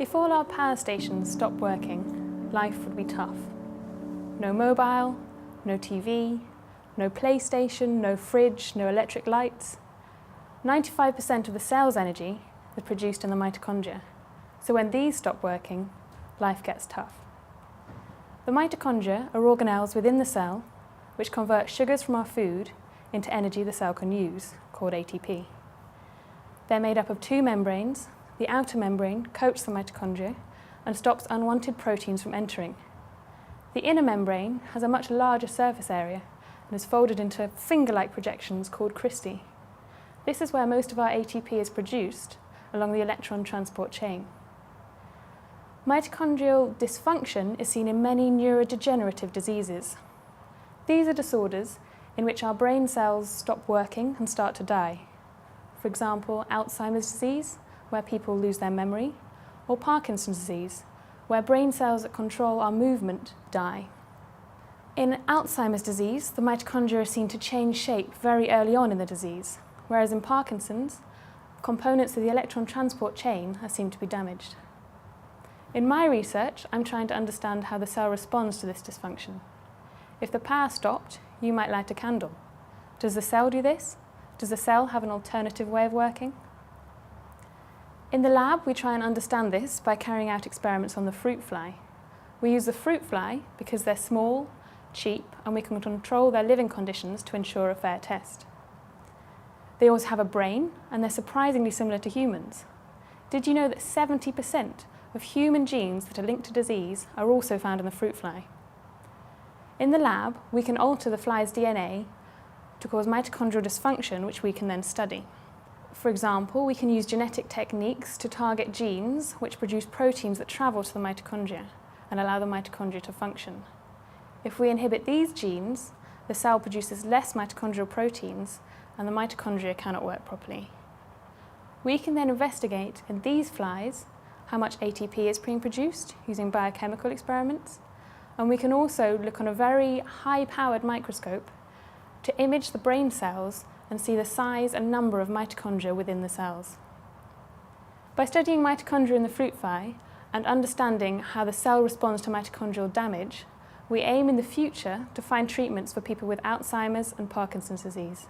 If all our power stations stopped working, life would be tough. No mobile, no TV, no PlayStation, no fridge, no electric lights. 95% of the cell's energy is produced in the mitochondria. So when these stop working, life gets tough. The mitochondria are organelles within the cell which convert sugars from our food into energy the cell can use, called ATP. They're made up of two membranes. The outer membrane coats the mitochondria and stops unwanted proteins from entering. The inner membrane has a much larger surface area and is folded into finger-like projections called cristae. This is where most of our ATP is produced along the electron transport chain. Mitochondrial dysfunction is seen in many neurodegenerative diseases. These are disorders in which our brain cells stop working and start to die. For example, Alzheimer's disease, where people lose their memory, or Parkinson's disease, where brain cells that control our movement die. In Alzheimer's disease, the mitochondria are seen to change shape very early on in the disease, whereas in Parkinson's, components of the electron transport chain are seen to be damaged. In my research, I'm trying to understand how the cell responds to this dysfunction. If the power stopped, you might light a candle. Does the cell do this? Does the cell have an alternative way of working? In the lab, we try and understand this by carrying out experiments on the fruit fly. We use the fruit fly because they're small, cheap, and we can control their living conditions to ensure a fair test. They also have a brain, and they're surprisingly similar to humans. Did you know that 70% of human genes that are linked to disease are also found in the fruit fly? In the lab, we can alter the fly's DNA to cause mitochondrial dysfunction, which we can then study. For example, we can use genetic techniques to target genes which produce proteins that travel to the mitochondria and allow the mitochondria to function. If we inhibit these genes, the cell produces less mitochondrial proteins and the mitochondria cannot work properly. We can then investigate in these flies how much ATP is being produced using biochemical experiments, and we can also look on a very high-powered microscope to image the brain cells and see the size and number of mitochondria within the cells. By studying mitochondria in the fruit fly and understanding how the cell responds to mitochondrial damage, we aim in the future to find treatments for people with Alzheimer's and Parkinson's disease.